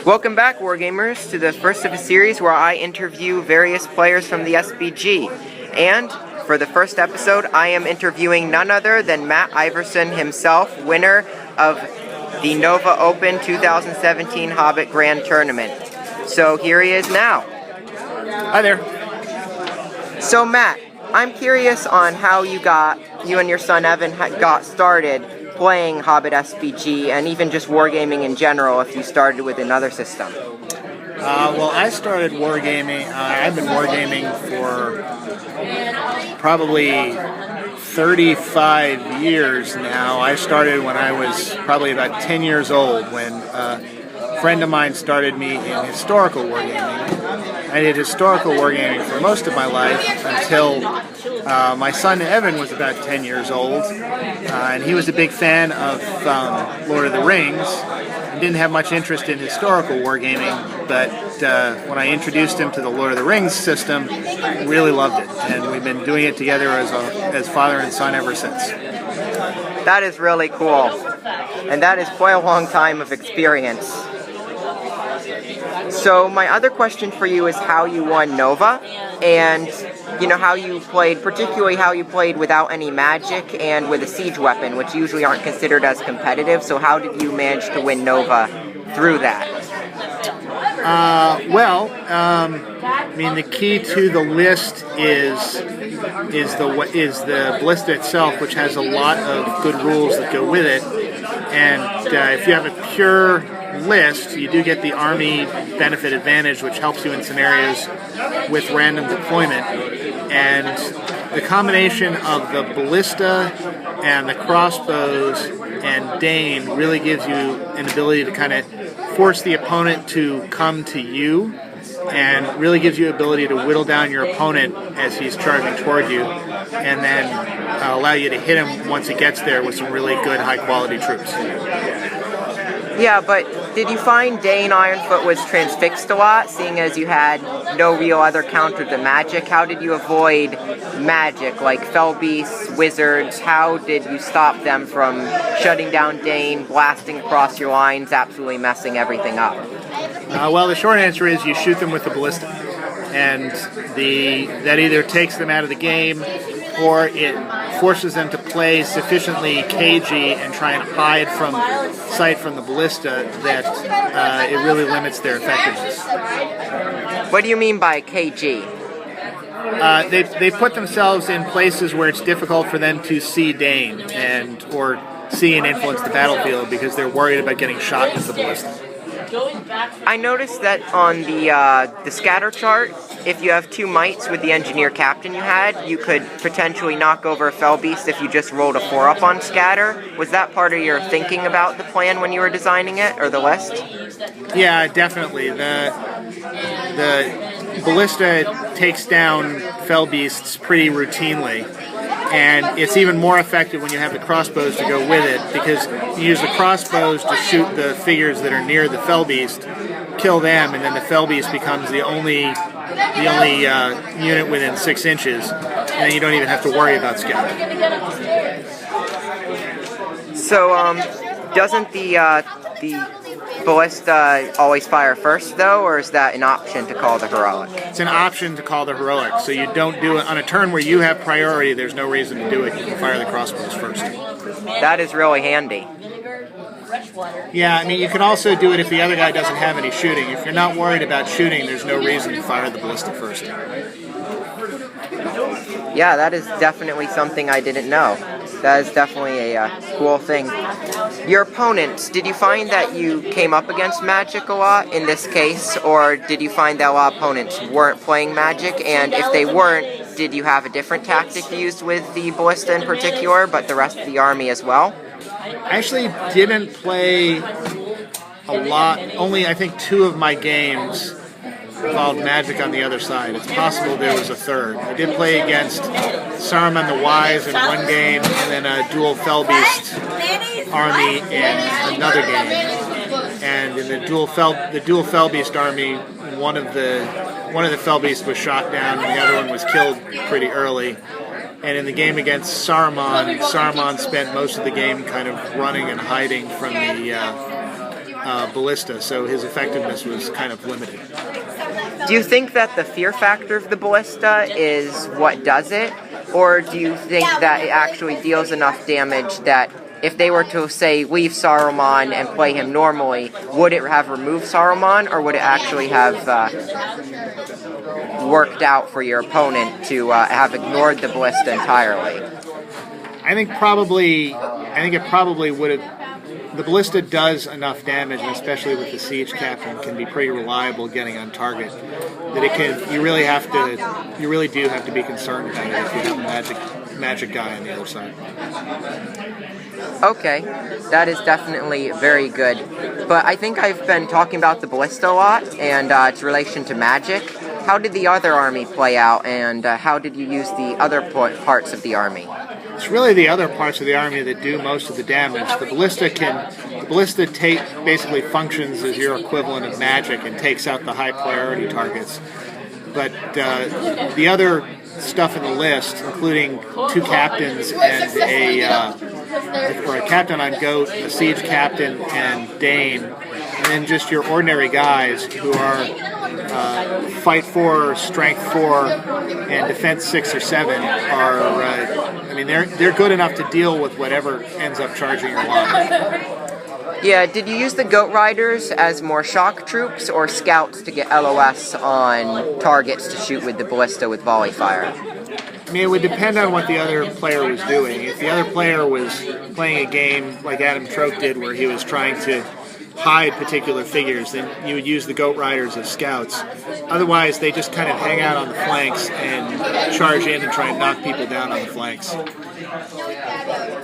Welcome back, Wargamers, to the first of a series where I interview various players from the SBG. And for the first episode, I am interviewing none other than Matt Iverson himself, winner of the Nova Open 2017 Hobbit Grand Tournament. So here he is now. Hi there. So Matt, I'm curious on how you and your son Evan got started playing Hobbit SBG and even just wargaming in general if you started with another system. Well, I started wargaming. I've been wargaming for probably 35 years now. I started when I was probably about 10 years old when a friend of mine started me in historical wargaming. I did historical wargaming for most of my life until my son Evan was about 10 years old, and he was a big fan of Lord of the Rings. Didn't have much interest in historical wargaming, but when I introduced him to the Lord of the Rings system, he really loved it, and we've been doing it together as father and son ever since. That is really cool, and that is quite a long time of experience. So my other question for you is how you won Nova, and how you played, particularly how you played without any magic and with a siege weapon, which usually aren't considered as competitive. So how did you manage to win Nova through that? I mean, the key to the list is the ballista itself, which has a lot of good rules that go with it. And if you have a pure list, you do get the army benefit advantage, which helps you in scenarios with random deployment. And the combination of the ballista and the crossbows and Dane really gives you an ability to kind of force the opponent to come to you, and really gives you the ability to whittle down your opponent as he's charging toward you, and then allow you to hit him once he gets there with some really good high quality troops. Yeah, but did you find Dane Ironfoot was transfixed a lot, seeing as you had no real other counter to magic? How did you avoid magic, like fell beasts, wizards? How did you stop them from shutting down Dane, blasting across your lines, absolutely messing everything up? Well, the short answer is you shoot them with the ballista, and that either takes them out of the game, or it forces them to play sufficiently cagey and try and hide from sight from the ballista that it really limits their effectiveness. What do you mean by cagey? They put themselves in places where it's difficult for them to see Dane or see and influence the battlefield because they're worried about getting shot with the ballista. I noticed that on the scatter chart, if you have 2 mites with the engineer captain you had, you could potentially knock over a fell beast if you just rolled a 4-up on scatter. Was that part of your thinking about the plan when you were designing it, or the list? Yeah, definitely. The ballista takes down fell beasts pretty routinely, and it's even more effective when you have the crossbows to go with it, because you use the crossbows to shoot the figures that are near the fell beast, kill them, and then the fell beast becomes the only unit within 6 inches, and then you don't even have to worry about scouting. So, doesn't the ballista always fire first, though, or is that an option to call the heroic? It's an option to call the heroic, so you don't do it on a turn where you have priority. There's no reason to do it. You can fire the crossbows first. That is really handy. Yeah, I mean, you can also do it if the other guy doesn't have any shooting. If you're not worried about shooting, there's no reason to fire the ballista first. Yeah, that is definitely something I didn't know. That is definitely a cool thing. Your opponents, did you find that you came up against magic a lot in this case, or did you find that a lot of opponents weren't playing magic? And if they weren't, did you have a different tactic used with the ballista in particular, but the rest of the army as well? I actually didn't play a lot. Only, I think, 2 of my games involved magic on the other side. It's possible there was a third. I did play against Saruman the Wise in one game, and then a dual Fellbeast army in another game. And in the dual Fellbeast army, one of the Fellbeasts was shot down, and the other one was killed pretty early. And in the game against Saruman, Saruman spent most of the game kind of running and hiding from ballista, so his effectiveness was kind of limited. Do you think that the fear factor of the ballista is what does it? Or do you think that it actually deals enough damage that if they were to, say, leave Saruman and play him normally, would it have removed Saruman, or would it actually have worked out for your opponent to have ignored the ballista entirely? I think it probably would have. The ballista does enough damage, and especially with the siege captain, can be pretty reliable getting on target. That it can. You really do have to be concerned about it if you have a magic guy on the other side. Okay, that is definitely very good. But I think I've been talking about the ballista a lot and its relation to magic. How did the other army play out, and how did you use the other parts of the army? It's really the other parts of the army that do most of the damage. The ballista basically functions as your equivalent of magic and takes out the high priority targets. But the other stuff in the list, including 2 captains and a captain on Goat, a siege captain, and Dane, and then just your ordinary guys who are fight 4, strength 4, and defense 6 or 7 are. They're good enough to deal with whatever ends up charging your line. Yeah, did you use the Goat Riders as more shock troops or scouts to get LOS on targets to shoot with the ballista with volley fire? I mean, it would depend on what the other player was doing. If the other player was playing a game like Adam Troke did where he was trying to hide particular figures, then you would use the Goat Riders as scouts. Otherwise, they just kind of hang out on the flanks and charge in and try and knock people down on the flanks.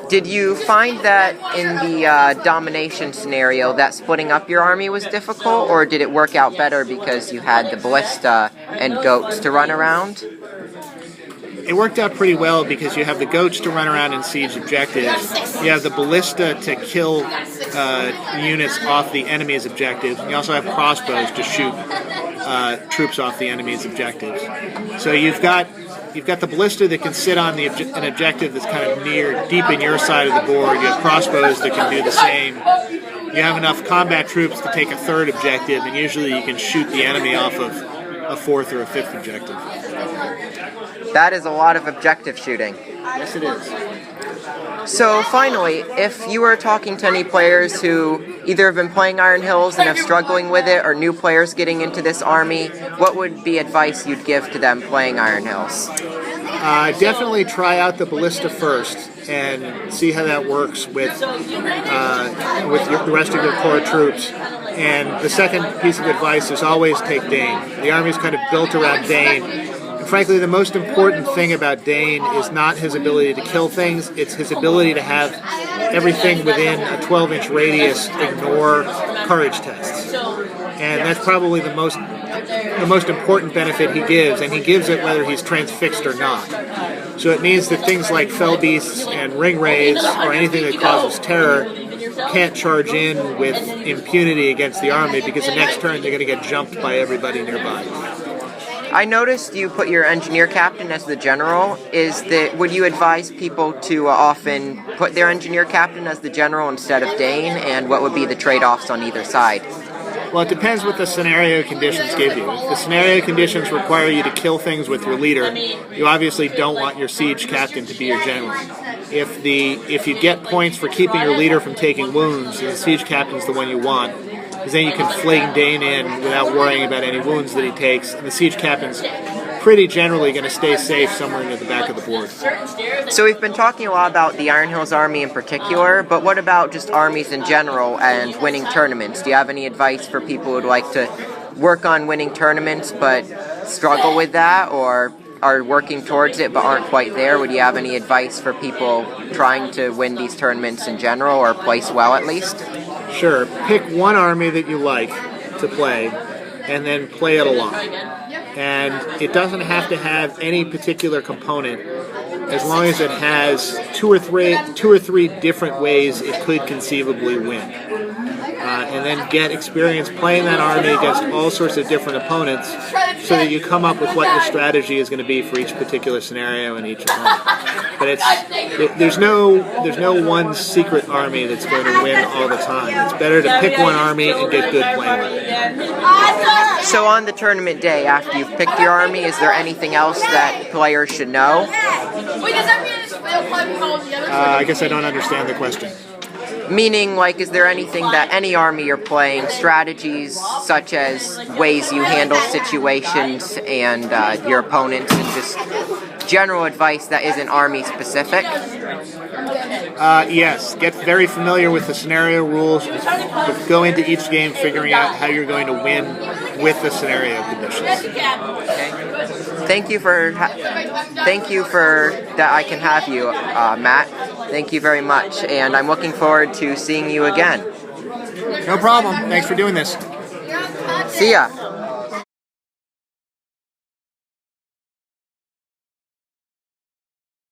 Did you find that in the domination scenario that splitting up your army was difficult, or did it work out better because you had the ballista and goats to run around? It worked out pretty well because you have the goats to run around and siege objectives. You have the ballista to kill units off the enemy's objectives. You also have crossbows to shoot troops off the enemy's objectives. So you've got the ballista that can sit on an objective that's kind of deep in your side of the board. You have crossbows that can do the same. You have enough combat troops to take a 3rd objective, and usually you can shoot the enemy off of a 4th or a 5th objective. That is a lot of objective shooting. Yes, it is. So finally, if you were talking to any players who either have been playing Iron Hills and are struggling with it, or new players getting into this army, what would be advice you'd give to them playing Iron Hills? Definitely try out the ballista first and see how that works with the rest of your core troops. And the second piece of advice is always take Dane. The army is kind of built around Dane. Frankly, the most important thing about Dane is not his ability to kill things, it's his ability to have everything within a 12-inch radius ignore courage tests. And that's probably the most important benefit he gives, and he gives it whether he's transfixed or not. So it means that things like fell beasts and ring raids, or anything that causes terror, can't charge in with impunity against the army, because the next turn they're going to get jumped by everybody nearby. I noticed you put your engineer captain as the general. Would you advise people to often put their engineer captain as the general instead of Dane, and what would be the trade-offs on either side? Well, it depends what the scenario conditions give you. If the scenario conditions require you to kill things with your leader, you obviously don't want your siege captain to be your general. If you get points for keeping your leader from taking wounds, then the siege captain's the one you want, because then you can fling Dane in without worrying about any wounds that he takes, and the siege captain's pretty generally going to stay safe somewhere near the back of the board. So we've been talking a lot about the Iron Hills army in particular, but what about just armies in general and winning tournaments? Do you have any advice for people who would like to work on winning tournaments but struggle with that, or are working towards it but aren't quite there? Would you have any advice for people trying to win these tournaments in general, or place well at least? Sure. Pick one army that you like to play, and then play it a lot. And it doesn't have to have any particular component, as long as it has two or three different ways it could conceivably win. and then get experience playing that army against all sorts of different opponents, so that you come up with what your strategy is going to be for each particular scenario and each opponent. But there's no one secret army that's going to win all the time. It's better to pick one army and get good playing with it. So on the tournament day, after you've picked your army, is there anything else that players should know? I guess I don't understand the question. Meaning, like, is there anything that any army you're playing, strategies such as ways you handle situations and your opponents, and just general advice that isn't army specific? Yes, get very familiar with the scenario rules. Go into each game figuring out how you're going to win with the scenario conditions. Okay. Thank you for that I can have you, Matt. Thank you very much, and I'm looking forward to seeing you again. No problem. Thanks for doing this. See ya.